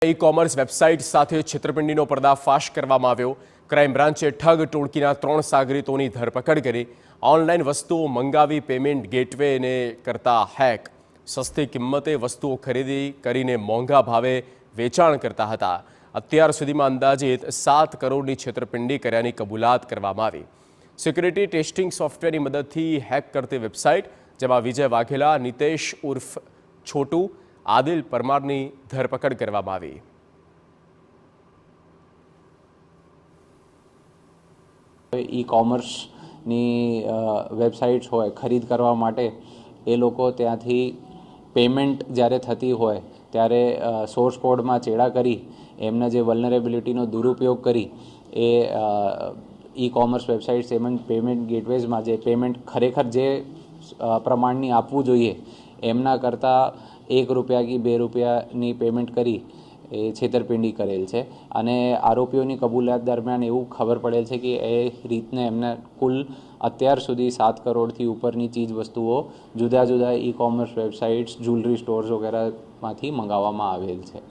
E commerce website साथ छेतरपिंडीनो पर्दाफाश करवामां आव्यो। क्राइम ब्रांचे ठग टोळकीना 3 सागरीतोनी धरपकड़ करी। ऑनलाइन वस्तुओं मंगावी पेमेंट गेटवे ने करता हैक। सस्ती किंमते वस्तुओं खरीदी करीने मोंघा भावे वेचाण करता हता। अत्यार सुधीमां अंदाजित 7 करोड़नी छेतरपिंडी कर्यानी कबूलात करवामां आवी। सिक्योरिटी टेस्टिंग सॉफ्टवेरनी मददथी हैक करती वेबसाइट, जेमां विजय वाघेला, नितेश उर्फ छोटू, आदिल परमारनी धरपकड़ करवामां आवी। ई कॉमर्सनी वेबसाइट्स होय खरीद करवा माटे ए लोको त्यांथी पेमेंट ज्यारे थती होय त्यारे सोर्स कोड में चेड़ा करी एमना जे वल्नरेबिलिटीनो दुरुपयोग करी ए ई कॉमर्स वेबसाइट्स एम पेमेंट गेटवेज में जे पेमेंट खरेखर जे प्रमाणनी आपवू जोईए एमना करता 1 रुपया की 2 रुपयानी पेमेंट करी ए छेतरपिंडी करेल छे। अने आरोपीओनी कबूलात दरमियान एवं खबर पड़ेल छे कि ए रीतने एमने कुल अत्यार सुधी 7 करोड़थी उपरनी चीज वस्तुओं जुदा जुदा ई कॉमर्स वेबसाइट्स, ज्वेलरी स्टोर्स वगैरह मांथी मंगाववामां आवेल छे।